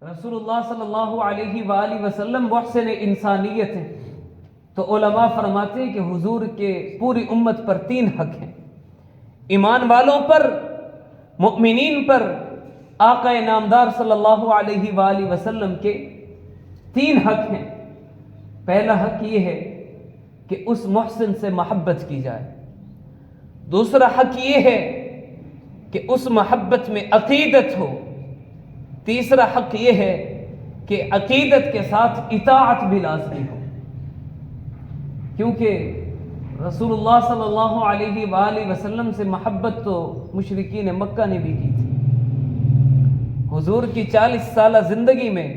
رسول اللہ صلی اللہ علیہ وآلہ وسلم محسن انسانیت ہیں، تو علماء فرماتے ہیں کہ حضور کے پوری امت پر 3 حق ہیں، ایمان والوں پر، مؤمنین پر، آقا نامدار صلی اللہ علیہ وآلہ وسلم کے 3 حق ہیں۔ پہلا حق یہ ہے کہ اس محسن سے محبت کی جائے، دوسرا حق یہ ہے کہ اس محبت میں عقیدت ہو، تیسرا حق یہ ہے کہ عقیدت کے ساتھ اطاعت بھی لازمی ہو، کیونکہ رسول اللہ صلی اللہ علیہ وآلہ وسلم سے محبت تو مشرکین مکہ نے بھی کی تھی۔ حضور کی 40 سالہ زندگی میں،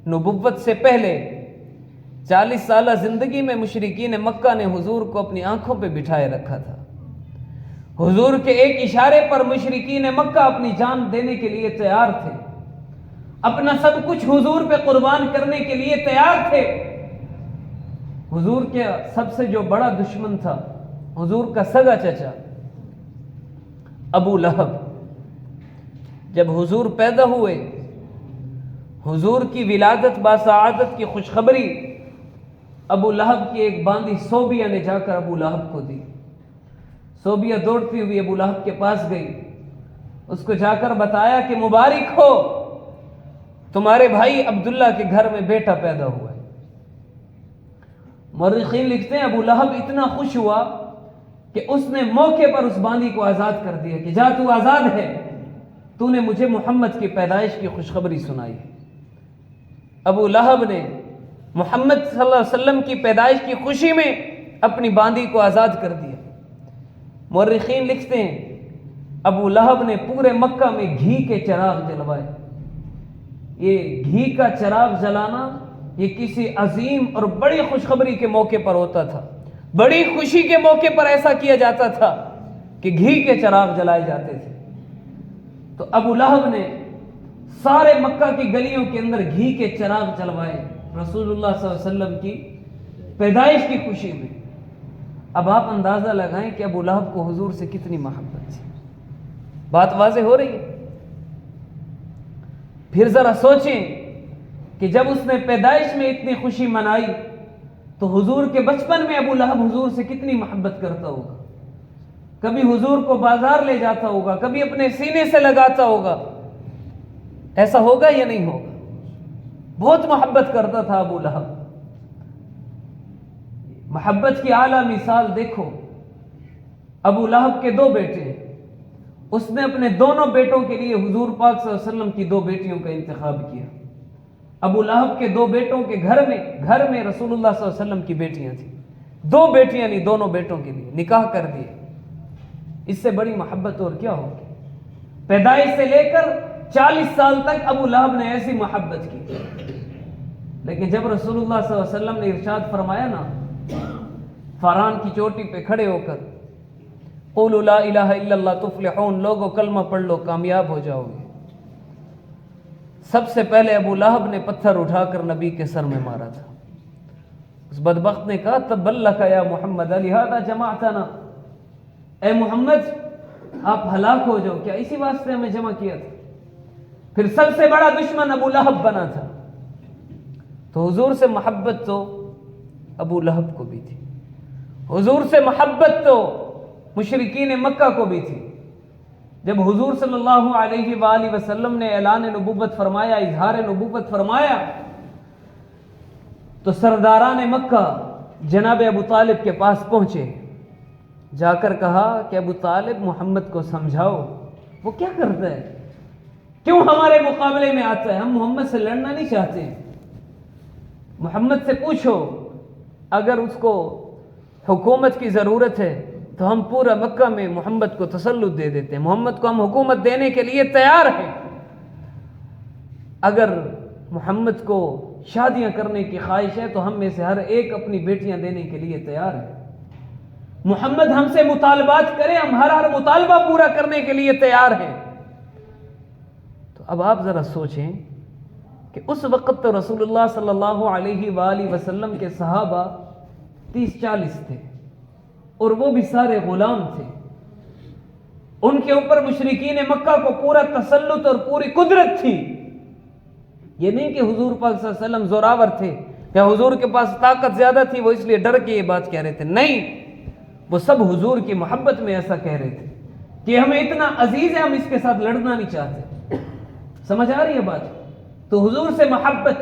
نبوت سے پہلے 40 سالہ زندگی میں مشرکین مکہ نے حضور کو اپنی آنکھوں پہ بٹھائے رکھا تھا۔ حضور کے ایک اشارے پر مشرکین مکہ اپنی جان دینے کے لیے تیار تھے، اپنا سب کچھ حضور پہ قربان کرنے کے لیے تیار تھے۔ حضور کے سب سے جو بڑا دشمن تھا، حضور کا سگا چچا ابو لہب، جب حضور پیدا ہوئے، حضور کی ولادت باسعادت کی خوشخبری ابو لہب کی ایک باندھی صوبیہ نے جا کر ابو لہب کو دی۔ صوبیہ دوڑتی ہوئی ابو لہب کے پاس گئی، اس کو جا کر بتایا کہ مبارک ہو، تمہارے بھائی عبداللہ کے گھر میں بیٹا پیدا ہوا ہے۔ مورخین لکھتے ہیں ابو لہب اتنا خوش ہوا کہ اس نے موقع پر اس باندھی کو آزاد کر دیا کہ جا تو آزاد ہے، تو نے مجھے محمد کی پیدائش کی خوشخبری سنائی۔ ابو لہب نے محمد صلی اللہ علیہ وسلم کی پیدائش کی خوشی میں اپنی باندھی کو آزاد کر دیا۔ مورخین لکھتے ہیں ابو لہب نے پورے مکہ میں گھی کے چراغ جلوائے۔ یہ گھی کا چراغ جلانا یہ کسی عظیم اور بڑی خوشخبری کے موقع پر ہوتا تھا، بڑی خوشی کے موقع پر ایسا کیا جاتا تھا کہ گھی کے چراغ جلائے جاتے تھے۔ تو ابو لہب نے سارے مکہ کی گلیوں کے اندر گھی کے چراغ جلوائے رسول اللہ صلی اللہ علیہ وسلم کی پیدائش کی خوشی میں۔ اب آپ اندازہ لگائیں کہ ابو لہب کو حضور سے کتنی محبت تھی۔ بات واضح ہو رہی ہے؟ پھر ذرا سوچیں کہ جب اس نے پیدائش میں اتنی خوشی منائی تو حضور کے بچپن میں ابو لہب حضور سے کتنی محبت کرتا ہوگا، کبھی حضور کو بازار لے جاتا ہوگا، کبھی اپنے سینے سے لگاتا ہوگا۔ ایسا ہوگا یا نہیں ہوگا؟ بہت محبت کرتا تھا ابو لہب۔ محبت کی اعلیٰ مثال دیکھو، ابو لہب کے 2 بیٹے ہیں، اس نے اپنے دونوں بیٹوں کے لیے حضور پاک صلی اللہ علیہ وسلم کی 2 بیٹیوں کا انتخاب کیا۔ ابو لہب کے 2 بیٹوں کے گھر میں رسول اللہ صلی اللہ علیہ وسلم کی بیٹیاں تھیں، 2 بیٹیاں نہیں، دونوں بیٹوں کے لیے نکاح کر دیے۔ اس سے بڑی محبت اور کیا ہوگی؟ پیدائش سے لے کر 40 سال تک ابو لہب نے ایسی محبت کی، لیکن جب رسول اللہ صلی اللہ علیہ وسلم نے ارشاد فرمایا نا، فاران کی چوٹی پہ کھڑے ہو کر قولوا لا الہ الا اللہ تفلحون، لوگوں کلمہ پڑھ لو کامیاب ہو جاؤ گے، سب سے پہلے ابو لہب نے پتھر اٹھا کر نبی کے سر میں مارا تھا۔ اس بدبخت نے کہا تبا لک یا محمد لہذا جمعتنا، اے محمد آپ ہلاک ہو جاؤ، کیا اسی واسطے ہمیں جمع کیا تھا؟ پھر سب سے بڑا دشمن ابو لہب بنا تھا۔ تو حضور سے محبت تو ابو لہب کو بھی تھی، حضور سے محبت تو مشرکین مکہ کو بھی تھی۔ جب حضور صلی اللہ علیہ وآلہ وسلم نے اعلان نبوت فرمایا، اظہار نبوت فرمایا، تو سرداران مکہ جناب ابو طالب کے پاس پہنچے، جا کر کہا کہ ابو طالب محمد کو سمجھاؤ، وہ کیا کرتا ہے، کیوں ہمارے مقابلے میں آتا ہے، ہم محمد سے لڑنا نہیں چاہتے ہیں، محمد سے پوچھو، اگر اس کو حکومت کی ضرورت ہے تو ہم پورا مکہ میں محمد کو تسلط دے دیتے ہیں، محمد کو ہم حکومت دینے کے لیے تیار ہیں، اگر محمد کو شادیاں کرنے کی خواہش ہے تو ہم میں سے ہر ایک اپنی بیٹیاں دینے کے لیے تیار ہے، محمد ہم سے مطالبات کریں، ہم ہر مطالبہ پورا کرنے کے لیے تیار ہیں۔ تو اب آپ ذرا سوچیں کہ اس وقت تو رسول اللہ صلی اللہ علیہ وآلہ وسلم کے صحابہ 30-40 تھے، اور وہ بھی سارے غلام تھے، ان کے اوپر مشرکین مکہ کو پورا تسلط اور پوری قدرت تھی، یہ نہیں کہ حضور پاک صلی اللہ علیہ وسلم زوراور تھے یا حضور کے پاس طاقت زیادہ تھی وہ اس لیے ڈر کے یہ بات کہہ رہے تھے، نہیں، وہ سب حضور کی محبت میں ایسا کہہ رہے تھے کہ ہمیں اتنا عزیز ہے، ہم اس کے ساتھ لڑنا نہیں چاہتے۔ سمجھ آ رہی ہے بات؟ تو حضور سے محبت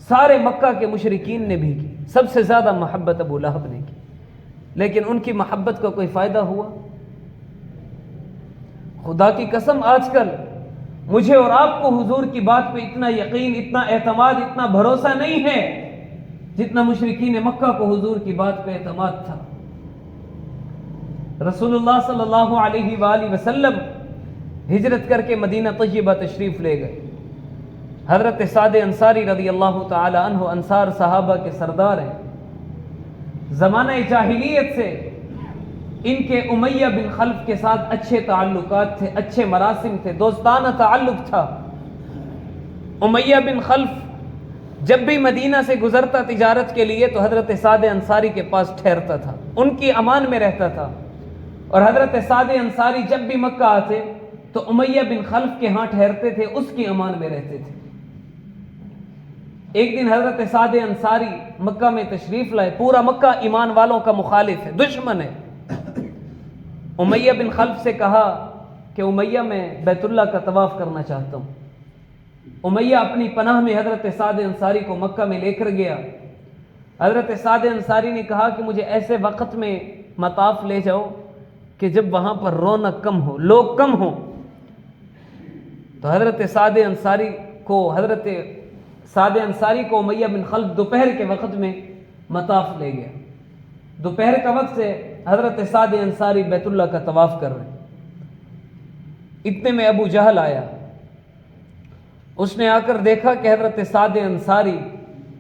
سارے مکہ کے مشرکین نے بھی کی، سب سے زیادہ محبت ابو لہب نے کی، لیکن ان کی محبت کا کوئی فائدہ ہوا؟ خدا کی قسم آج کل مجھے اور آپ کو حضور کی بات پہ اتنا یقین، اتنا اعتماد، اتنا بھروسہ نہیں ہے جتنا مشرکین مکہ کو حضور کی بات پہ اعتماد تھا۔ رسول اللہ صلی اللہ علیہ وآلہ وسلم ہجرت کر کے مدینہ طیبہ تشریف لے گئے۔ حضرت سعد انصاری رضی اللہ تعالی عنہ انصار صحابہ کے سردار ہیں۔ زمانہ جاہلیت سے ان کے امیہ بن خلف کے ساتھ اچھے تعلقات تھے، اچھے مراسم تھے، دوستانہ تعلق تھا۔ امیہ بن خلف جب بھی مدینہ سے گزرتا تجارت کے لیے تو حضرت سعد انصاری کے پاس ٹھہرتا تھا، ان کی امان میں رہتا تھا، اور حضرت سعد انصاری جب بھی مکہ آتے تو امیہ بن خلف کے ہاں ٹھہرتے تھے، اس کی امان میں رہتے تھے۔ ایک دن حضرت سعد انصاری مکہ میں تشریف لائے، پورا مکہ ایمان والوں کا مخالف ہے، دشمن ہے۔ امیہ بن خلف سے کہا کہ امیہ میں بیت اللہ کا طواف کرنا چاہتا ہوں۔ امیہ اپنی پناہ میں حضرت سعد انصاری کو مکہ میں لے کر گیا۔ حضرت سعد انصاری نے کہا کہ مجھے ایسے وقت میں مطاف لے جاؤ کہ جب وہاں پر رونق کم ہو، لوگ کم ہوں۔ تو حضرت سعد انصاری کو امیہ بن خلف دوپہر کے وقت میں مطاف لے گیا۔ دوپہر کا وقت سے حضرت سعد انصاری بیت اللہ کا طواف کر رہے ہیں۔ اتنے میں ابو جہل آیا، اس نے آ کر دیکھا کہ حضرت سعد انصاری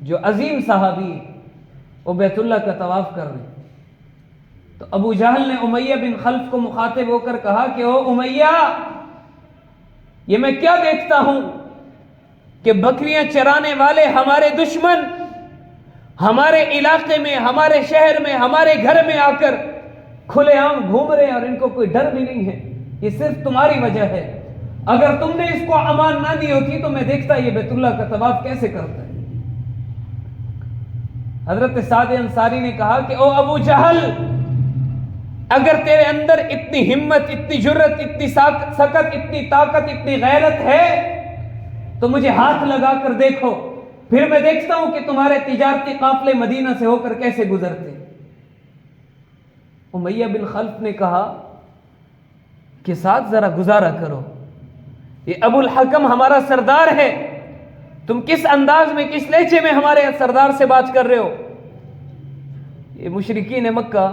جو عظیم صحابی وہ بیت اللہ کا طواف کر رہے ہیں۔ تو ابو جہل نے امیہ بن خلف کو مخاطب ہو کر کہا کہ او امیہ، یہ میں کیا دیکھتا ہوں کہ بکریاں چرانے والے ہمارے دشمن ہمارے علاقے میں، ہمارے شہر میں، ہمارے گھر میں آ کر کھلے عام گھوم رہے ہیں اور ان کو کوئی ڈر بھی نہیں ہے، یہ صرف تمہاری وجہ ہے۔ اگر تم نے اس کو امان نہ دی ہوتی تو میں دیکھتا یہ بیت اللہ کا طواف کیسے کرتا ہے۔ حضرت سعد انصاری نے کہا کہ او ابو جہل، اگر تیرے اندر اتنی ہمت، اتنی جرت، اتنی سکت، اتنی طاقت، اتنی غیرت ہے تو مجھے ہاتھ لگا کر دیکھو، پھر میں دیکھتا ہوں کہ تمہارے تجارتی قافلے مدینہ سے ہو کر کیسے گزرتے۔ امیہ بن خلف نے کہا کہ ساتھ ذرا گزارا کرو، یہ ابو الحکم ہمارا سردار ہے، تم کس انداز میں، کس لہجے میں ہمارے سردار سے بات کر رہے ہو؟ یہ مشرکین مکہ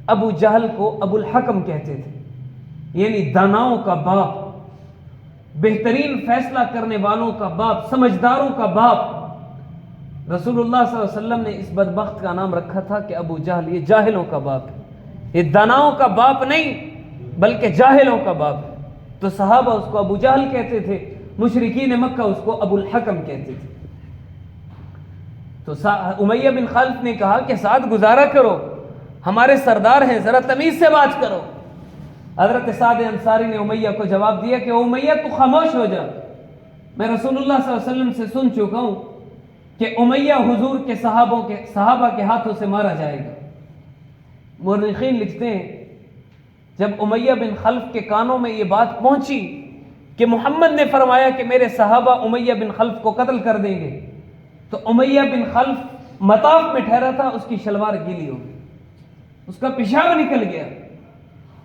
ابو جہل کو ابو الحکم کہتے تھے، یعنی داناؤں کا باپ، بہترین فیصلہ کرنے والوں کا باپ، سمجھداروں کا باپ۔ رسول اللہ صلی اللہ علیہ وسلم نے اس بدبخت کا نام رکھا تھا کہ ابو جہل، یہ جاہلوں کا باپ ہے، یہ داناؤں کا باپ نہیں بلکہ جاہلوں کا باپ ہے۔ تو صحابہ اس کو ابو جہل کہتے تھے، مشرکین مکہ اس کو ابو الحکم کہتے تھے۔ تو امیہ بن خلف نے کہا کہ ساتھ گزارا کرو، ہمارے سردار ہیں، ذرا تمیز سے بات کرو۔ حضرت سعد انصاری نے امیہ کو جواب دیا کہ امیہ تو خاموش ہو جا، میں رسول اللہ صلی اللہ علیہ وسلم سے سن چکا ہوں کہ امیہ حضور کے صحابہ کے ہاتھوں سے مارا جائے گا۔ مورخین لکھتے ہیں جب امیہ بن خلف کے کانوں میں یہ بات پہنچی کہ محمد نے فرمایا کہ میرے صحابہ امیہ بن خلف کو قتل کر دیں گے، تو امیہ بن خلف مطاف میں ٹھہرا تھا، اس کی شلوار گیلی ہو گئی، اس کا پیشاب نکل گیا،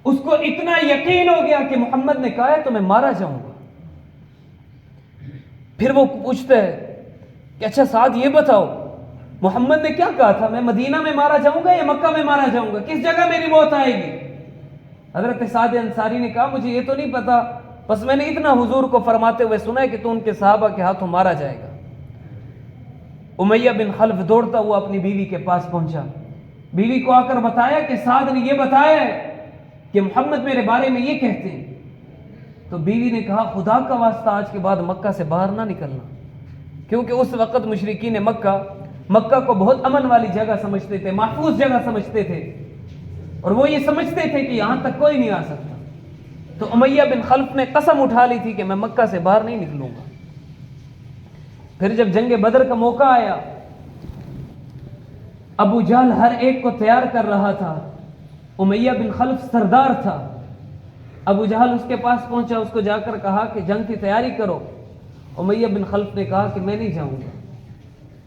اس کو اتنا یقین ہو گیا کہ محمد نے کہا ہے تو میں مارا جاؤں گا۔ پھر وہ پوچھتا ہے کہ اچھا سعد یہ بتاؤ محمد نے کیا کہا تھا، میں مدینہ میں مارا جاؤں گا یا مکہ میں مارا جاؤں گا، کس جگہ میری موت آئے گی؟ حضرت سعد انصاری نے کہا مجھے یہ تو نہیں پتا، بس میں نے اتنا حضور کو فرماتے ہوئے سنا ہے کہ تو ان کے صحابہ کے ہاتھوں مارا جائے گا۔ امیہ بن خلف دوڑتا ہوا اپنی بیوی کے پاس پہنچا، بیوی کو آ کر بتایا کہ سعد نے یہ بتایا ہے کہ محمد میرے بارے میں یہ کہتے ہیں۔ تو بیوی نے کہا خدا کا واسطہ آج کے بعد مکہ سے باہر نہ نکلنا، کیونکہ اس وقت مشرکین مکہ کو بہت امن والی جگہ سمجھتے تھے، محفوظ جگہ سمجھتے تھے، اور وہ یہ سمجھتے تھے کہ یہاں تک کوئی نہیں آ سکتا۔ تو امیہ بن خلف نے قسم اٹھا لی تھی کہ میں مکہ سے باہر نہیں نکلوں گا۔ پھر جب جنگ بدر کا موقع آیا، ابو جہل ہر ایک کو تیار کر رہا تھا، امیہ بن خلف سردار تھا، ابو جہل اس کے پاس پہنچا، اس کو جا کر کہا کہ جنگ کی تیاری کرو، امیہ بن خلف نے کہا کہ میں نہیں جاؤں گا۔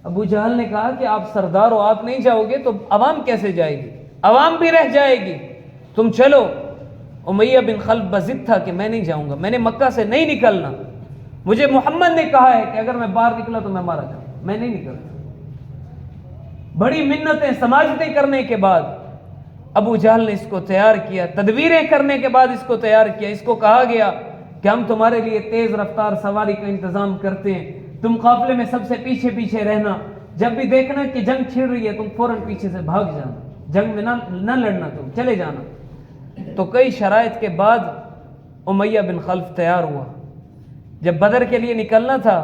ابو جہل نے کہا کہ آپ سردار ہو، آپ نہیں جاؤ گے تو عوام کیسے جائے گی، عوام بھی رہ جائے گی، تم چلو۔ امیہ بن خلف بضد تھا کہ میں نہیں جاؤں گا، میں نے مکہ سے نہیں نکلنا، مجھے محمد نے کہا ہے کہ اگر میں باہر نکلا تو میں مارا جاؤں، میں نہیں نکلتا۔ بڑی منتیں سماجتیں کرنے کے بعد ابو جہل نے اس کو تیار کیا، تدبیریں کرنے کے بعد اس کو تیار کیا۔ اس کو کہا گیا کہ ہم تمہارے لیے تیز رفتار سواری کا انتظام کرتے ہیں، تم قافلے میں سب سے پیچھے پیچھے رہنا، جب بھی دیکھنا کہ جنگ چھڑ رہی ہے تم فوراً پیچھے سے بھاگ جانا، جنگ میں نہ لڑنا، تم چلے جانا۔ تو کئی شرائط کے بعد امیہ بن خلف تیار ہوا۔ جب بدر کے لیے نکلنا تھا،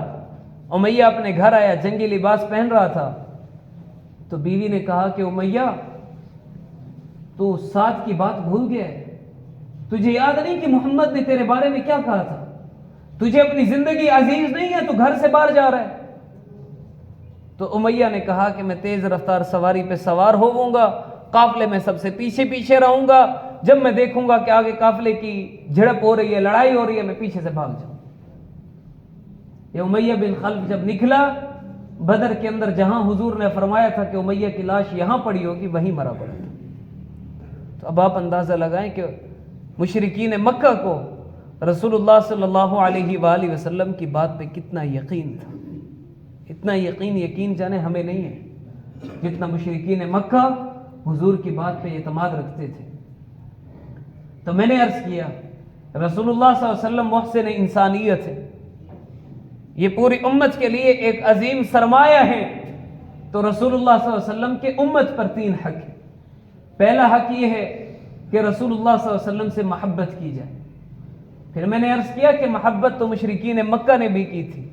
امیہ اپنے گھر آیا، جنگی لباس پہن رہا تھا، تو بیوی نے کہا کہ امیہ تو ساتھ کی بات بھول گیا ہے، تجھے یاد نہیں کہ محمد نے تیرے بارے میں کیا کہا تھا، تجھے اپنی زندگی عزیز نہیں ہے، تو گھر سے باہر جا رہا ہے۔ تو امیہ نے کہا کہ میں تیز رفتار سواری پہ سوار ہووں گا، قافلے میں سب سے پیچھے پیچھے رہوں گا، جب میں دیکھوں گا کہ آگے قافلے کی جھڑپ ہو رہی ہے، لڑائی ہو رہی ہے، میں پیچھے سے بھاگ جاؤں۔ یہ امیہ بن خلف جب نکلا بدر کے اندر، جہاں حضور نے فرمایا تھا کہ امیہ کی لاش یہاں پڑی ہوگی، وہیں مرا پڑا تھا۔ تو اب آپ اندازہ لگائیں کہ مشرکین مکہ کو رسول اللہ صلی اللہ علیہ وآلہ وسلم کی بات پہ کتنا یقین تھا، اتنا یقین جانے ہمیں نہیں ہے جتنا مشرکین مکہ حضور کی بات پہ اعتماد رکھتے تھے۔ تو میں نے عرض کیا رسول اللہ صلی اللہ علیہ وسلم محسن انسانیت ہے، یہ پوری امت کے لیے ایک عظیم سرمایہ ہے۔ تو رسول اللہ صلی اللہ علیہ وسلم کے امت پر 3 حق ہے۔ پہلا حق یہ ہے کہ رسول اللہ صلی اللہ علیہ وسلم سے محبت کی جائے۔ پھر میں نے عرض کیا کہ محبت تو مشرکین مکہ نے بھی کی تھی،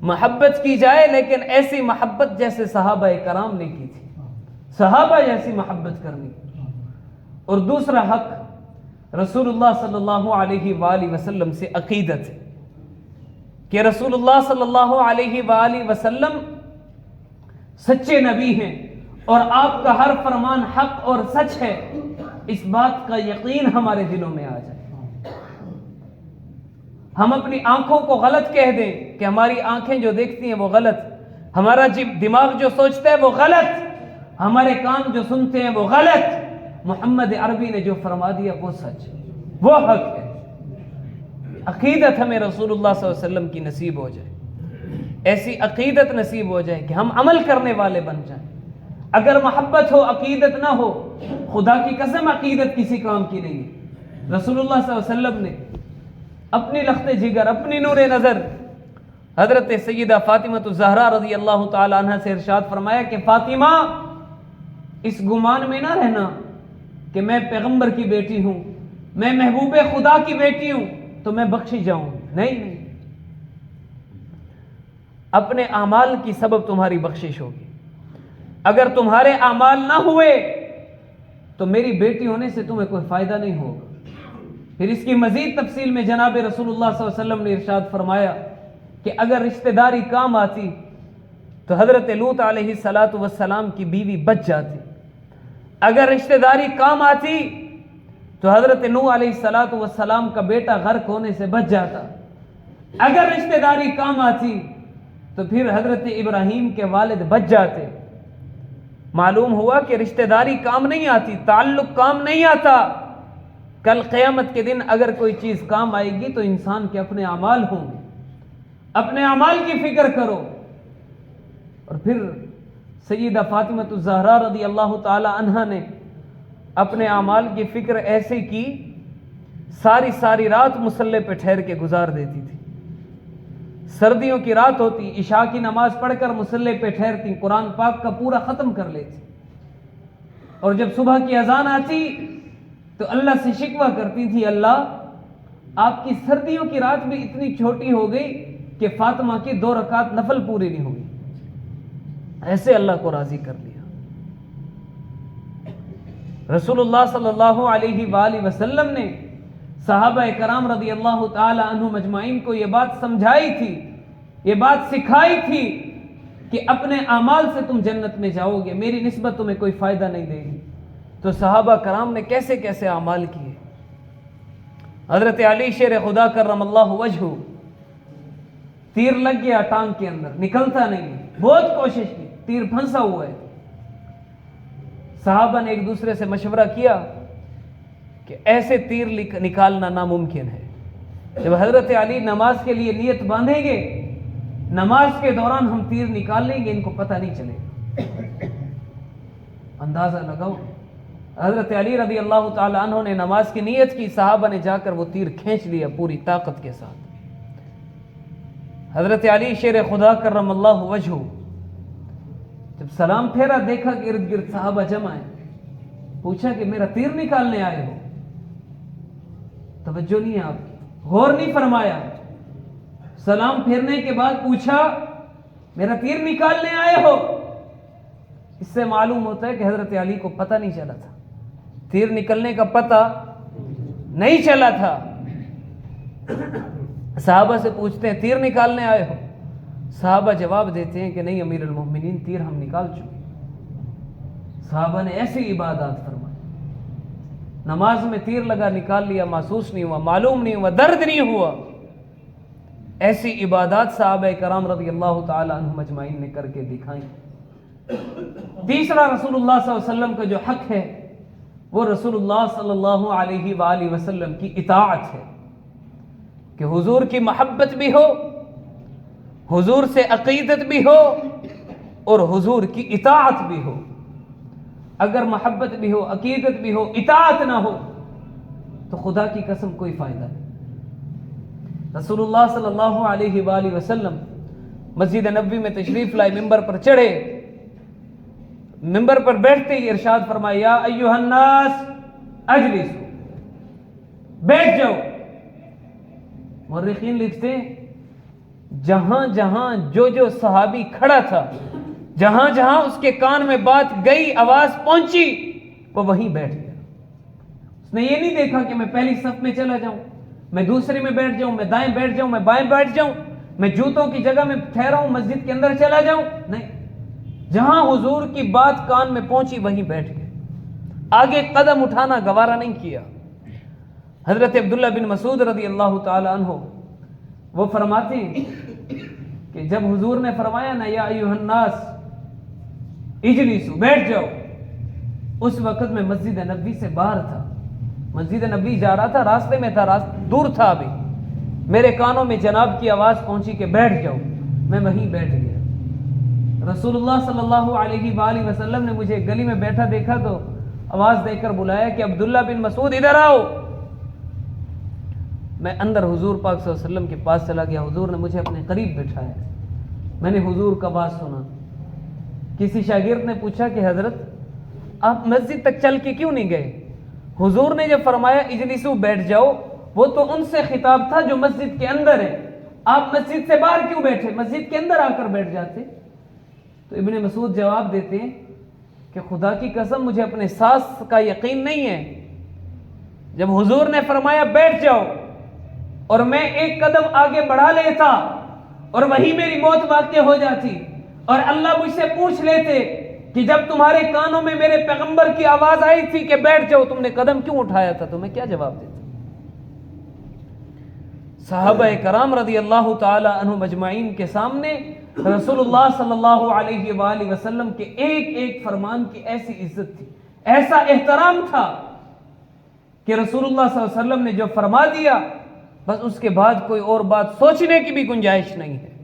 محبت کی جائے لیکن ایسی محبت جیسے صحابہ کرام نے کی تھی، صحابہ جیسی محبت کرنی۔ اور دوسرا حق رسول اللہ صلی اللہ علیہ وآلہ وسلم سے عقیدت ہے کہ رسول اللہ صلی اللہ علیہ وآلہ وسلم سچے نبی ہیں اور آپ کا ہر فرمان حق اور سچ ہے، اس بات کا یقین ہمارے دلوں میں آ جائے۔ ہم اپنی آنکھوں کو غلط کہہ دیں کہ ہماری آنکھیں جو دیکھتی ہیں وہ غلط، ہمارا دماغ جو سوچتا ہے وہ غلط، ہمارے کان جو سنتے ہیں وہ غلط، محمد عربی نے جو فرما دیا وہ سچ، وہ حق ہے۔ عقیدت ہمیں رسول اللہ صلی اللہ علیہ وسلم کی نصیب ہو جائے، ایسی عقیدت نصیب ہو جائے کہ ہم عمل کرنے والے بن جائیں۔ اگر محبت ہو عقیدت نہ ہو، خدا کی قسم عقیدت کسی کام کی نہیں ہے۔ رسول اللہ صلی اللہ علیہ وسلم نے اپنی لخت جگر، اپنی نور نظر حضرت سیدہ فاطمہ الزہرا رضی اللہ تعالی عنہ سے ارشاد فرمایا کہ فاطمہ اس گمان میں نہ رہنا کہ میں پیغمبر کی بیٹی ہوں، میں محبوب خدا کی بیٹی ہوں تو میں بخشی جاؤں، نہیں، اپنے اعمال کی سبب تمہاری بخشش ہوگی۔ اگر تمہارے اعمال نہ ہوئے تو میری بیٹی ہونے سے تمہیں کوئی فائدہ نہیں ہوگا۔ پھر اس کی مزید تفصیل میں جناب رسول اللہ صلی اللہ علیہ وسلم نے ارشاد فرمایا کہ اگر رشتہ داری کام آتی تو حضرت لوط علیہ السلام کی بیوی بچ جاتی، اگر رشتہ داری کام آتی تو حضرت نوح علیہ السلام کا بیٹا غرق ہونے سے بچ جاتا، اگر رشتہ داری کام آتی تو پھر حضرت ابراہیم کے والد بچ جاتے۔ معلوم ہوا کہ رشتہ داری کام نہیں آتی، تعلق کام نہیں آتا۔ کل قیامت کے دن اگر کوئی چیز کام آئے گی تو انسان کے اپنے اعمال ہوں گے، اپنے اعمال کی فکر کرو۔ اور پھر سیدہ فاطمہ الزہرا رضی اللہ تعالی عنہا نے اپنے اعمال کی فکر ایسے کی، ساری رات مصلی پہ ٹھہر کے گزار دیتی تھی۔ سردیوں کی رات ہوتی، عشاء کی نماز پڑھ کر مصلی پہ ٹھہرتی، قرآن پاک کا پورا ختم کر لیتی، اور جب صبح کی اذان آتی تو اللہ سے شکوہ کرتی تھی، اللہ آپ کی سردیوں کی رات بھی اتنی چھوٹی ہو گئی کہ فاطمہ کی 2 رکعت نفل پوری نہیں ہوئی۔ ایسے اللہ کو راضی کر لیا۔ رسول اللہ صلی اللہ علیہ وآلہ وسلم نے صحابہ کرام رضی اللہ تعالی عنہم اجمعین کو یہ بات سمجھائی تھی یہ بات سکھائی تھی کہ اپنے اعمال سے تم جنت میں جاؤ گے، میری نسبت تمہیں کوئی فائدہ نہیں دے گی۔ تو صحابہ کرام نے کیسے کیسے اعمال کیے۔ حضرت علی شیر خدا کرم اللہ وجہہ، تیر لگ گیا ٹانگ کے اندر، نکلتا نہیں، بہت کوشش کی، تیر پھنسا ہوا ہے۔ صحابہ نے ایک دوسرے سے مشورہ کیا کہ ایسے تیر نکالنا ناممکن ہے۔ جب حضرت علی نماز کے لیے نیت باندھیں گے، نماز کے دوران ہم تیر نکال لیں گے، ان کو پتہ نہیں چلے گا۔ اندازہ لگاؤ، حضرت علی رضی اللہ تعالی عنہ نے نماز کی نیت کی، صحابہ نے جا کر وہ تیر کھینچ لیا پوری طاقت کے ساتھ۔ حضرت علی شیر خدا کرم اللہ وجہہ جب سلام پھیرا، دیکھا کہ ارد گرد صحابہ جمع ہیں، پوچھا کہ میرا تیر نکالنے آئے ہو؟ توجہ نہیں ہے آپ کی، غور نہیں فرمایا۔ سلام پھیرنے کے بعد پوچھا میرا تیر نکالنے آئے ہو؟ اس سے معلوم ہوتا ہے کہ حضرت علی کو پتہ نہیں چلا تھا، تیر نکلنے کا پتہ نہیں چلا تھا۔ صحابہ سے پوچھتے ہیں تیر نکالنے آئے ہو؟ صحابہ جواب دیتے ہیں کہ نہیں امیر المومنین، تیر ہم نکال چکے۔ صحابہ نے ایسی عبادات فرمائی، نماز میں تیر لگا، نکال لیا، محسوس نہیں ہوا، معلوم نہیں ہوا، درد نہیں ہوا۔ ایسی عبادات صحابہ کرام رضی اللہ تعالی عنہم اجمعین نے کر کے دکھائیں۔ تیسرا رسول اللہ صلی اللہ علیہ وسلم کا جو حق ہے وہ رسول اللہ صلی اللہ علیہ وآلہ وسلم کی اطاعت ہے، کہ حضور کی محبت بھی ہو، حضور سے عقیدت بھی ہو، اور حضور کی اطاعت بھی ہو۔ اگر محبت بھی ہو، عقیدت بھی ہو، اطاعت نہ ہو تو خدا کی قسم کوئی فائدہ نہیں۔ رسول اللہ صلی اللہ علیہ وآلہ وسلم مسجد نبوی میں تشریف لائے، ممبر پر چڑھے، ممبر پر بیٹھتے ہی ارشاد فرمایا یا ایھا الناس اجلسوا، بیٹھ جاؤ۔ مورخین لکھتے ہیں جہاں جہاں جو صحابی کھڑا تھا، جہاں جہاں اس کے کان میں بات گئی، آواز پہنچی، وہ وہیں بیٹھ گیا۔ اس نے یہ نہیں دیکھا کہ میں پہلی صف میں چلا جاؤں، میں دوسرے میں بیٹھ جاؤں، میں دائیں بیٹھ جاؤں، میں بائیں بیٹھ جاؤں، میں جوتوں کی جگہ میں ٹھہرا ہوں، مسجد کے اندر چلا جاؤں، نہیں، جہاں حضور کی بات کان میں پہنچی وہیں بیٹھ گئے، آگے قدم اٹھانا گوارا نہیں کیا۔ حضرت عبداللہ بن مسعود رضی اللہ تعالی عنہ وہ فرماتے ہیں کہ جب حضور نے فرمایا نا یا ایھا الناس اجلسوا، بیٹھ جاؤ، اس وقت میں مسجد نبوی سے باہر تھا، مسجد نبوی جا رہا تھا، راستے میں تھا، دور تھا ابھی، میرے کانوں میں جناب کی آواز پہنچی کہ بیٹھ جاؤ، میں وہیں بیٹھ گیا۔ رسول اللہ صلی اللہ علیہ وآلہ وسلم نے مجھے گلی میں بیٹھا دیکھا تو آواز دے کر بلایا کہ عبداللہ بن مسعود ادھر آؤ۔ میں اندر حضور پاک صلی اللہ علیہ وسلم کے پاس چلا گیا، حضور نے مجھے اپنے قریب بٹھایا، میں نے حضور کا بات سنا۔ کسی شاگرد نے پوچھا کہ حضرت آپ مسجد تک چل کے کیوں نہیں گئے؟ حضور نے جب فرمایا اجلسوا، بیٹھ جاؤ، وہ تو ان سے خطاب تھا جو مسجد کے اندر ہیں، آپ مسجد سے باہر کیوں بیٹھے؟ مسجد کے اندر آ کر بیٹھ جاتے۔ تو ابن مسعود جواب دیتے ہیں کہ خدا کی قسم مجھے اپنے ساس کا یقین نہیں ہے، جب حضور نے فرمایا بیٹھ جاؤ اور میں ایک قدم آگے بڑھا لیتا اور وہی میری موت واقع ہو جاتی اور اللہ مجھ سے پوچھ لیتے کہ جب تمہارے کانوں میں میرے پیغمبر کی آواز آئی تھی کہ بیٹھ جاؤ، تم نے قدم کیوں اٹھایا تھا، تو میں کیا جواب دیتا؟ صحابہ کرام رضی اللہ تعالی عنہم اجمعین کے سامنے رسول اللہ صلی اللہ علیہ وآلہ وسلم کے ایک ایک فرمان کی ایسی عزت تھی، ایسا احترام تھا کہ رسول اللہ صلی اللہ علیہ وسلم نے جو فرما دیا بس اس کے بعد کوئی اور بات سوچنے کی بھی گنجائش نہیں ہے۔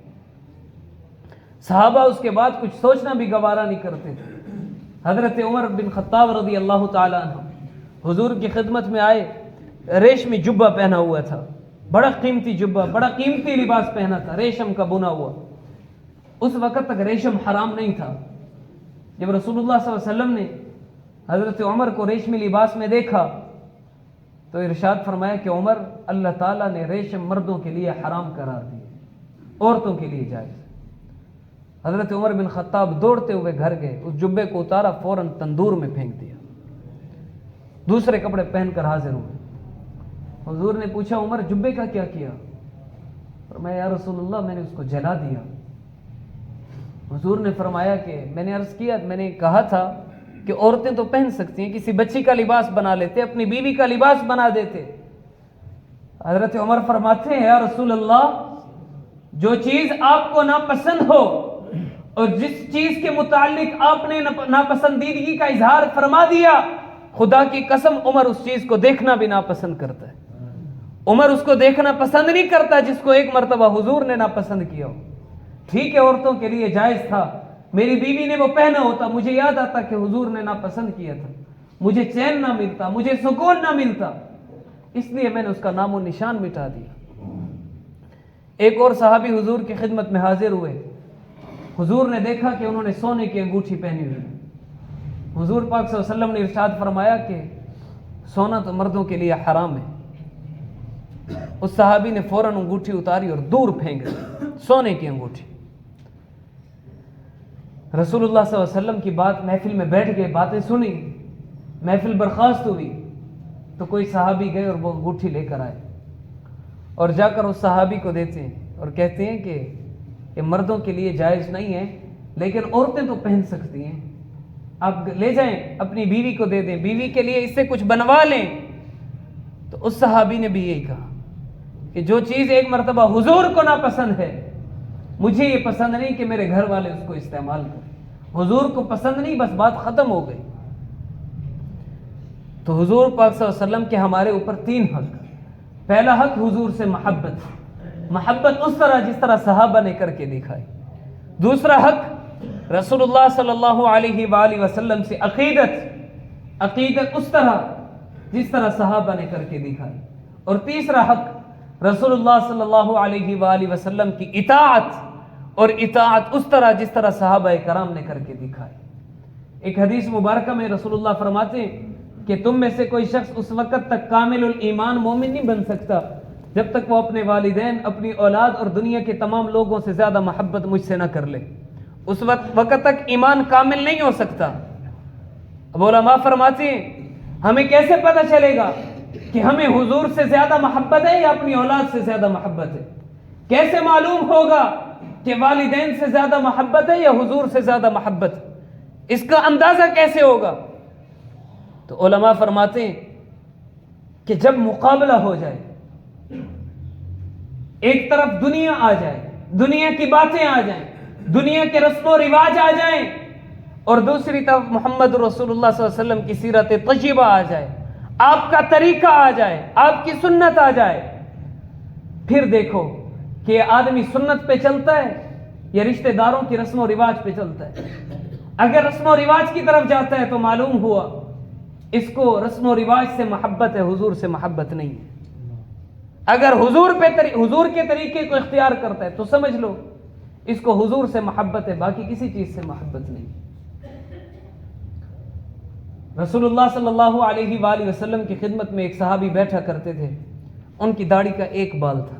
صحابہ اس کے بعد کچھ سوچنا بھی گوارا نہیں کرتے تھے۔ حضرت عمر بن خطاب رضی اللہ تعالی عنہ حضور کی خدمت میں آئے، ریشمی جبہ پہنا ہوا تھا، بڑا قیمتی جبہ، بڑا قیمتی لباس پہنا تھا، ریشم کا بنا ہوا۔ اس وقت تک ریشم حرام نہیں تھا۔ جب رسول اللہ صلی اللہ علیہ وسلم نے حضرت عمر کو ریشمی لباس میں دیکھا تو ارشاد فرمایا کہ عمر، اللہ تعالیٰ نے ریشم مردوں کے لیے حرام قرار دی، عورتوں کے لیے جائز۔ حضرت عمر بن خطاب دوڑتے ہوئے گھر گئے، اس جبے کو اتارا، فوراً تندور میں پھینک دیا، دوسرے کپڑے پہن کر حاضر ہوئے۔ حضور نے پوچھا عمر جبے کا کیا کیا؟ فرمایا یا رسول اللہ میں نے اس کو جلا دیا۔ حضور نے فرمایا کہ میں نے عرض کیا، میں نے کہا تھا کہ عورتیں تو پہن سکتی ہیں، کسی بچی کا لباس بنا لیتے، اپنی بیوی کا لباس بنا دیتے۔ حضرت عمر فرماتے ہیں یا رسول اللہ جو چیز آپ کو ناپسند ہو اور جس چیز کے متعلق آپ نے ناپسندیدگی کا اظہار فرما دیا، خدا کی قسم عمر اس چیز کو دیکھنا بھی ناپسند کرتا ہے۔ عمر اس کو دیکھنا پسند نہیں کرتا جس کو ایک مرتبہ حضور نے ناپسند کیا ہو۔ ٹھیک ہے عورتوں کے لیے جائز تھا، میری بیوی نے وہ پہنا ہوتا، مجھے یاد آتا کہ حضور نے ناپسند کیا تھا، مجھے چین نہ ملتا، مجھے سکون نہ ملتا، اس لیے میں نے اس کا نام و نشان مٹا دیا۔ ایک اور صحابی حضور کی خدمت میں حاضر ہوئے، حضور نے دیکھا کہ انہوں نے سونے کی انگوٹھی پہنی ہوئی۔ حضور پاک صلی اللہ علیہ وسلم نے ارشاد فرمایا کہ سونا تو مردوں کے لیے حرام ہے۔ اس صحابی نے فوراً انگوٹھی اتاری اور دور پھینک دی، سونے کی انگوٹھی۔ رسول اللہ صلی اللہ علیہ وسلم کی بات محفل میں بیٹھ گئے، باتیں سنی، محفل برخاست ہوئی تو کوئی صحابی گئے اور وہ انگوٹھی لے کر آئے اور جا کر اس صحابی کو دیتے ہیں اور کہتے ہیں کہ یہ مردوں کے لیے جائز نہیں ہے لیکن عورتیں تو پہن سکتی ہیں، آپ لے جائیں اپنی بیوی کو دے دیں، بیوی کے لیے اس سے کچھ بنوا لیں۔ تو اس صحابی نے بھی یہی کہا کہ جو چیز ایک مرتبہ حضور کو ناپسند ہے، مجھے یہ پسند نہیں کہ میرے گھر والے اس کو استعمال کریں۔ حضور کو پسند نہیں، بس بات ختم ہو گئی۔ تو حضور پاک صلی اللہ علیہ وسلم کے ہمارے اوپر 3 حق۔ پہلا حق حضور سے محبت اس طرح جس طرح صحابہ نے کر کے دکھائی۔ دوسرا حق رسول اللہ صلی اللہ علیہ وآلہ وسلم سے عقیدت اس طرح جس طرح صحابہ نے کر کے دکھائی۔ اور تیسرا حق رسول اللہ صلی اللہ علیہ وآلہ وسلم کی اطاعت اس طرح جس طرح صحابہ کرام نے کر کے دکھائی۔ ایک حدیث مبارکہ میں رسول اللہ فرماتے ہیں کہ تم میں سے کوئی شخص اس وقت تک کامل الایمان مومن نہیں بن سکتا جب تک وہ اپنے والدین، اپنی اولاد اور دنیا کے تمام لوگوں سے زیادہ محبت مجھ سے نہ کر لے۔ اس وقت تک ایمان کامل نہیں ہو سکتا۔ اب علماء فرماتے ہیں ہمیں کیسے پتہ چلے گا کہ ہمیں حضور سے زیادہ محبت ہے یا اپنی اولاد سے زیادہ محبت ہے؟ کیسے معلوم ہوگا کہ والدین سے زیادہ محبت ہے یا حضور سے زیادہ محبت؟ اس کا اندازہ کیسے ہوگا؟ تو علماء فرماتے ہیں کہ جب مقابلہ ہو جائے، ایک طرف دنیا آ جائے، دنیا کی باتیں آ جائیں، دنیا کے رسم و رواج آ جائیں، اور دوسری طرف محمد رسول اللہ صلی اللہ علیہ وسلم کی سیرت طیبہ آ جائے، آپ کا طریقہ آ جائے، آپ کی سنت آ جائے، پھر دیکھو کہ آدمی سنت پہ چلتا ہے یا رشتہ داروں کی رسم و رواج پہ چلتا ہے۔ اگر رسم و رواج کی طرف جاتا ہے تو معلوم ہوا اس کو رسم و رواج سے محبت ہے، حضور سے محبت نہیں ہے۔ اگر حضور کے طریقے کو اختیار کرتا ہے تو سمجھ لو اس کو حضور سے محبت ہے، باقی کسی چیز سے محبت نہیں۔ رسول اللہ صلی اللہ علیہ وآلہ وسلم کی خدمت میں ایک صحابی بیٹھا کرتے تھے، ان کی داڑھی کا ایک بال تھا۔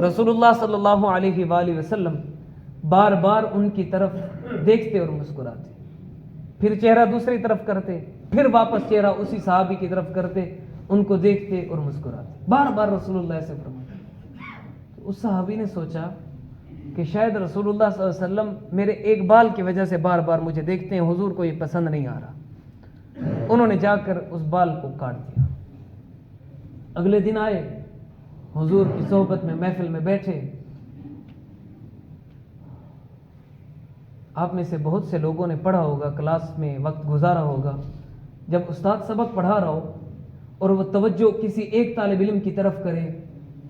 رسول اللہ صلی اللہ علیہ وآلہ وسلم بار بار ان کی طرف دیکھتے اور مسکراتے، پھر چہرہ دوسری طرف کرتے، پھر واپس چہرہ اسی صحابی کی طرف کرتے، ان کو دیکھتے اور مسکراتے، بار بار رسول اللہ سے فرماتے۔ اس صحابی نے سوچا کہ شاید رسول اللہ صلی اللہ علیہ وسلم میرے ایک بال کی وجہ سے بار بار مجھے دیکھتے ہیں، حضور کو یہ پسند نہیں آ رہا۔ انہوں نے جا کر اس بال کو کاٹ دیا۔ اگلے دن آئے، حضور کی صحبت میں محفل میں بیٹھے۔ آپ میں سے بہت سے لوگوں نے پڑھا ہوگا، کلاس میں وقت گزارا ہوگا، جب استاد سبق پڑھا رہا ہو اور وہ توجہ کسی ایک طالب علم کی طرف کرے،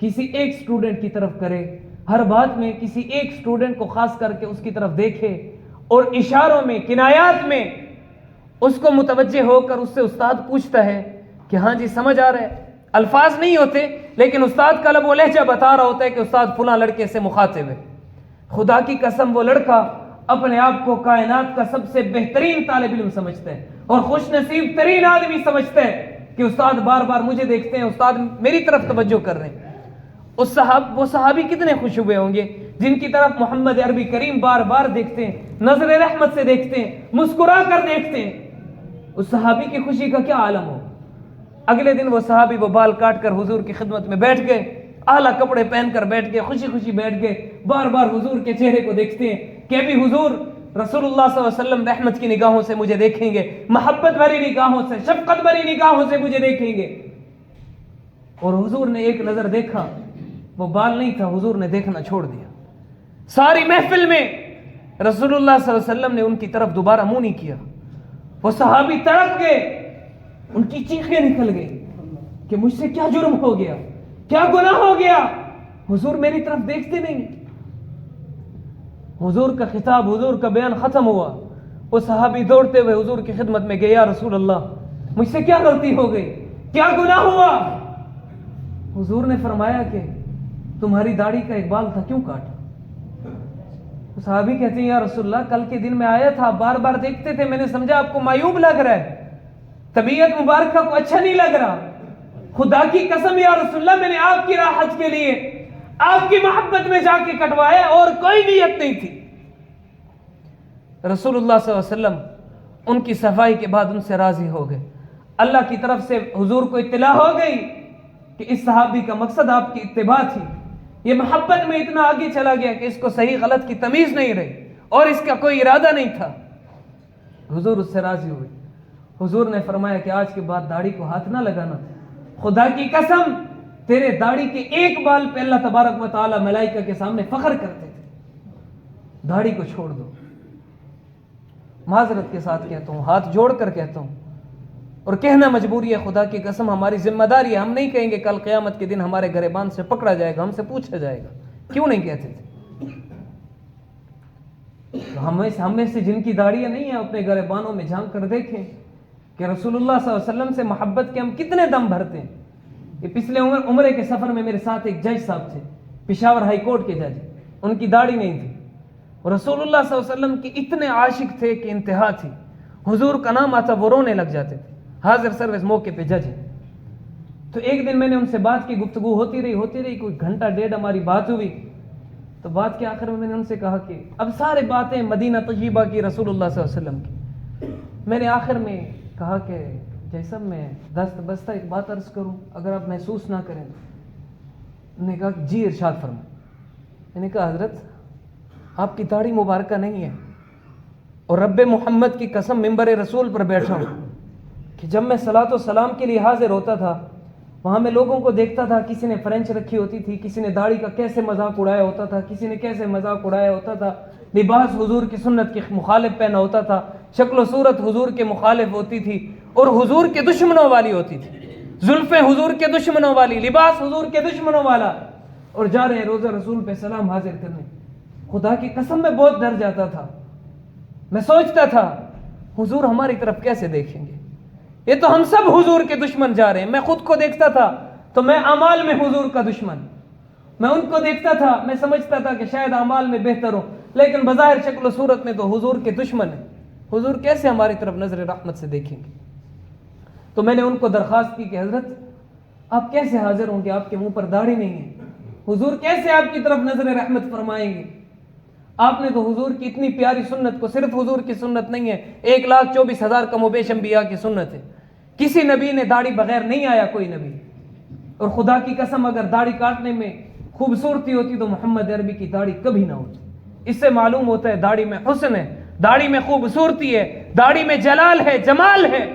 کسی ایک اسٹوڈنٹ کی طرف کرے، ہر بات میں کسی ایک اسٹوڈنٹ کو خاص کر کے اس کی طرف دیکھے اور اشاروں میں، کنایات میں اس کو متوجہ ہو کر اس سے استاد پوچھتا ہے کہ ہاں جی سمجھ آ رہا ہے، الفاظ نہیں ہوتے لیکن استاد کا لب و لہجہ بتا رہا ہوتا ہے کہ استاد فلاں لڑکے سے مخاطب ہے۔ خدا کی قسم وہ لڑکا اپنے آپ کو کائنات کا سب سے بہترین طالب علم سمجھتا ہے اور خوش نصیب ترین آدمی سمجھتا ہے کہ استاد بار بار مجھے دیکھتے ہیں، استاد میری طرف توجہ کر رہے ہیں۔ وہ صحابی کتنے خوش ہوئے ہوں گے جن کی طرف محمد عربی کریم بار بار دیکھتے ہیں، نظر رحمت سے دیکھتے ہیں، مسکرا کر دیکھتے ہیں۔ اس صحابی کی خوشی کا کیا عالم ہو۔ اگلے دن وہ صحابی وہ بال کاٹ کر حضور کی خدمت میں بیٹھ گئے، اعلیٰ کپڑے پہن کر بیٹھ گئے, خوشی خوشی بیٹھ گئے, بار بار حضور کے چہرے کو دیکھتے ہیں کہ ابھی حضور رسول اللہ صلی اللہ علیہ وسلم رحمت کی نگاہوں سے مجھے دیکھیں گے, محبت بھری نگاہوں سے, شفقت بھری نگاہوں سے مجھے دیکھیں گے. اور حضور نے ایک نظر دیکھا, وہ بال نہیں تھا, حضور نے دیکھنا چھوڑ دیا. ساری محفل میں رسول اللہ صلی اللہ علیہ وسلم نے ان کی طرف دوبارہ منہ نہیں کیا. وہ صحابی تڑپ گئے, ان کی چیخیں نکل گئی کہ مجھ سے کیا جرم ہو گیا, کیا گناہ ہو گیا, حضور میری طرف دیکھتے نہیں. حضور کا خطاب, حضور کا بیان ختم ہوا. وہ صحابی دوڑتے ہوئے حضور کی خدمت میں گئے, یا رسول اللہ مجھ سے کیا غلطی ہو گئی, کیا گناہ ہوا؟ حضور نے فرمایا کہ تمہاری داڑھی کا ایک بال تھا, کیوں کاٹا؟ صحابی کہتے ہیں یا رسول اللہ کل کے دن میں آیا تھا, بار بار دیکھتے تھے, میں نے سمجھا آپ کو معیوب لگ رہا ہے, طبیعت مبارکہ کو اچھا نہیں لگ رہا. خدا کی قسم یا رسول اللہ میں نے آپ کی راحت کے لیے آپ کی محبت میں جا کے کٹوایا, اور کوئی نیت نہیں تھی. رسول اللہ صلی اللہ علیہ وسلم ان کی صفائی کے بعد ان سے راضی ہو گئے. اللہ کی طرف سے حضور کو اطلاع ہو گئی کہ اس صحابی کا مقصد آپ کی اتباع تھی, یہ محبت میں اتنا آگے چلا گیا کہ اس کو صحیح غلط کی تمیز نہیں رہی, اور اس کا کوئی ارادہ نہیں تھا. حضور اس سے راضی ہوئے. حضور نے فرمایا کہ آج کے بعد داڑھی کو ہاتھ نہ لگانا, خدا کی قسم تیرے داڑھی کے ایک بال پہ اللہ تبارک و تعالی ملائکہ کے سامنے فخر کرتے تھے, داڑھی کو چھوڑ دو. معذرت کے ساتھ کہتا ہوں, ہاتھ جوڑ کر کہتا ہوں, اور کہنا مجبوری ہے, خدا کی قسم ہماری ذمہ داری ہے. ہم نہیں کہیں گے کل قیامت کے دن ہمارے گریبان سے پکڑا جائے گا, ہم سے پوچھا جائے گا کیوں نہیں کہتے تھے. ہم میں سے جن کی داڑیاں نہیں ہیں اپنے گریبانوں میں جھانک کر دیکھیں کہ رسول اللہ صلی اللہ علیہ وسلم سے محبت کے ہم کتنے دم بھرتے ہیں. یہ پچھلے عمرے کے سفر میں میرے ساتھ ایک جج صاحب تھے, پشاور ہائی کورٹ کے جج, ان کی داڑھی نہیں تھی, اور رسول اللہ صلی اللہ علیہ وسلم کے اتنے عاشق تھے کہ انتہا تھی. حضور کا نام آتا وہ رونے لگ جاتے تھے. حاضر سروس موقع پہ جج ہیں. تو ایک دن میں نے ان سے بات کی, گفتگو ہوتی رہی, کوئی گھنٹہ ڈیڑھ ہماری بات ہوئی. تو بات کے آخر میں نے ان سے کہا کہ اب سارے باتیں مدینہ طیبہ کی, رسول اللہ صلی اللہ علیہ وسلم کی. میں نے آخر میں کہا کہ جیسا میں دست بستہ ایک بات عرض کروں, اگر آپ محسوس نہ کریں. انہوں نے کہا کہ جی ارشاد فرمائیں. میں نے کہا حضرت آپ کی داڑھی مبارکہ نہیں ہے, اور رب محمد کی قسم ممبر رسول پر بیٹھا ہوں کہ جب میں صلاۃ و سلام کے لیے حاضر ہوتا تھا, وہاں میں لوگوں کو دیکھتا تھا, کسی نے فرینچ رکھی ہوتی تھی, کسی نے داڑھی کا کیسے مذاق اڑایا ہوتا تھا, کسی نے کیسے مذاق اڑایا ہوتا تھا, لباس حضور کی سنت کے مخالف پہنا ہوتا تھا, شکل و صورت حضور کے مخالف ہوتی تھی, اور حضور کے دشمنوں والی ہوتی تھی, زلفیں حضور کے دشمنوں والی, لباس حضور کے دشمنوں والا, اور جا رہے ہیں روزہ رسول پہ سلام حاضر کرنے. خدا کی قسم میں بہت ڈر جاتا تھا. میں سوچتا تھا حضور ہماری طرف کیسے دیکھیں گے, یہ تو ہم سب حضور کے دشمن جا رہے ہیں. میں خود کو دیکھتا تھا تو میں اعمال میں حضور کا دشمن, میں ان کو دیکھتا تھا, میں سمجھتا تھا کہ شاید اعمال میں بہتر ہو, لیکن بظاہر شکل و صورت میں تو حضور کے دشمن ہیں. حضور کیسے ہماری طرف نظر رحمت سے دیکھیں گے؟ تو میں نے ان کو درخواست کی کہ حضرت آپ کیسے حاضر ہوں گے, آپ کے منہ پر داڑھی نہیں ہے, حضور کیسے آپ کی طرف نظر رحمت فرمائیں گے؟ آپ نے تو حضور کی اتنی پیاری سنت کو, صرف حضور کی سنت نہیں ہے, 1,24,000 کم و بیش انبیاء کی سنت ہے, کسی نبی نے داڑھی بغیر نہیں آیا کوئی نبی. اور خدا کی قسم اگر داڑھی کاٹنے میں خوبصورتی ہوتی تو محمد عربی کی داڑھی کبھی نہ ہوتی. اس سے معلوم ہوتا ہے داڑھی میں حسن ہے, داڑھی میں خوبصورتی ہے, داڑھی میں جلال ہے, جمال ہے.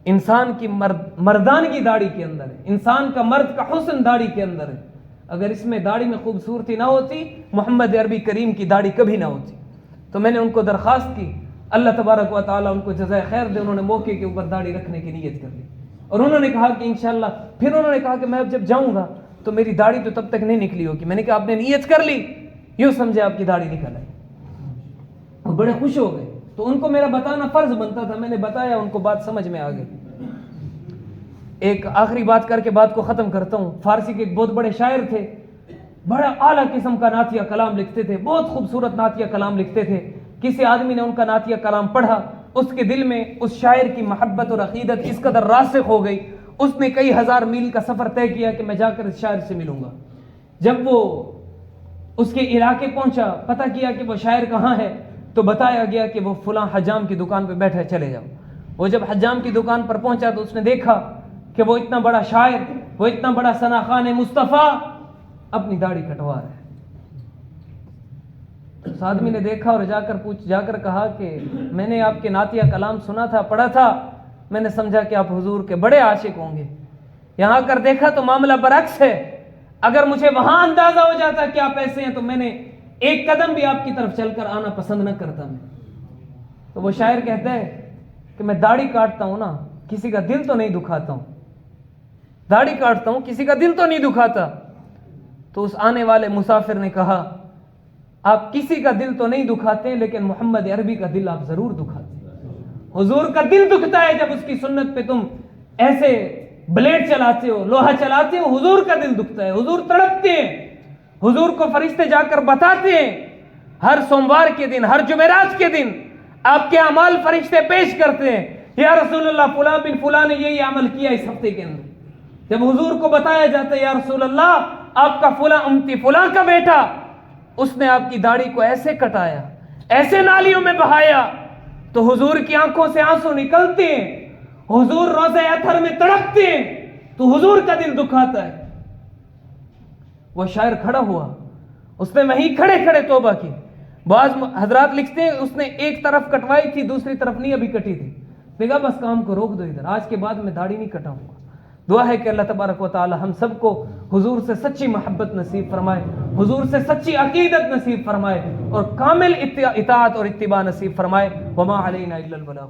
انسان کی مردانگی داڑھی کے اندر ہے, انسان کا مرد کا حسن داڑھی کے اندر ہے. اگر اس میں داڑھی میں خوبصورتی نہ ہوتی محمد عربی کریم کی داڑھی کبھی نہ ہوتی. تو میں نے ان کو درخواست کی, اللہ تبارک و تعالیٰ ان کو جزائے خیر دے, انہوں نے موقع کے اوپر داڑھی رکھنے کی نیت کر لی, اور انہوں نے کہا کہ انشاءاللہ, پھر انہوں نے کہا کہ میں اب جب جاؤں گا تو میری داڑھی تو تب تک نہیں نکلی ہوگی. میں نے کہا آپ نے نیت کر لی, یوں سمجھے آپ کی داڑھی نکل آئی. وہ بڑے خوش ہو گئے. تو ان کو میرا بتانا فرض بنتا تھا, میں نے بتایا, ان کو بات سمجھ میں آ گئی. ایک آخری بات کر کے بات کو ختم کرتا ہوں. فارسی کے ایک بہت بڑے شاعر تھے, بڑا اعلیٰ قسم کا نعتیہ کلام لکھتے تھے, بہت خوبصورت نعتیہ کلام لکھتے تھے. کسی آدمی نے ان کا نعتیہ کلام پڑھا, اس کے دل میں اس شاعر کی محبت اور عقیدت اس قدر راسخ ہو گئی, اس نے کئی ہزار میل کا سفر طے کیا کہ میں جا کر اس شاعر سے ملوں گا. جب وہ اس کے علاقے پہنچا, پتہ کیا کہ وہ شاعر کہاں ہے, تو بتایا گیا کہ وہ فلاں حجام کی دکان پہ بیٹھا ہے, چلے جاؤ. وہ جب حجام کی دکان پر پہنچا تو اس نے دیکھا کہ وہ اتنا بڑا شاعر وہ اتنا بڑا ثنا خان مصطفیٰ اپنی داڑھی کٹوا رہا ہے. اس آدمی نے دیکھا اور جا کر کہا کہ میں نے آپ کے نعتیہ کلام سنا تھا, پڑھا تھا, میں نے سمجھا کہ آپ حضور کے بڑے عاشق ہوں گے. یہاں کر دیکھا تو معاملہ برعکس ہے. اگر مجھے وہاں اندازہ ہو جاتا کہ آپ ایسے ہیں تو میں نے ایک قدم بھی آپ کی طرف چل کر آنا پسند نہ کرتا میں. تو وہ شاعر کہتا ہے کہ میں داڑھی کاٹتا ہوں نا, کسی کا دل تو نہیں دکھاتا ہوں, داڑھی کاٹتا ہوں کسی کا دل تو نہیں دکھاتا. تو اس آنے والے مسافر نے کہا آپ کسی کا دل تو نہیں دکھاتے لیکن محمد عربی کا دل آپ ضرور دکھاتے ہیں. حضور کا دل دکھتا ہے جب اس کی سنت پہ تم ایسے بلیڈ چلاتے ہو, لوہا چلاتے ہو. حضور کا دل دکھتا ہے, حضور تڑپتے ہیں. حضور کو فرشتے جا کر بتاتے ہیں ہر سوموار کے دن, ہر جمعرات کے دن آپ کے اعمال فرشتے پیش کرتے ہیں, یا رسول اللہ فلاں بن فلاں نے یہ عمل کیا اس ہفتے کے اندر. جب حضور کو بتایا جاتا ہے یا رسول اللہ آپ کا فلاں امتی فلاں کا بیٹا, اس نے آپ کی داڑھی کو ایسے کٹایا, ایسے نالیوں میں بہایا, تو حضور کی آنکھوں سے آنسو نکلتے ہیں, حضور روضہ اطہر میں تڑپتے ہیں, تو حضور کا دل دکھاتا ہے. وہ شاعر کھڑا ہوا, اس نے وہیں کھڑے کھڑے توبہ کی. بعض حضرات لکھتے ہیں اس نے ایک طرف کٹوائی تھی, دوسری طرف نہیں ابھی کٹی تھی. دیکھا بس کام کو روک دو ادھر, آج کے بعد میں داڑھی نہیں کٹاؤں گا. دعا ہے کہ اللہ تبارک و تعالی ہم سب کو حضور سے سچی محبت نصیب فرمائے, حضور سے سچی عقیدت نصیب فرمائے اور کامل اطاعت اور اتباع نصیب فرمائے. وما علینا الا البلاغ.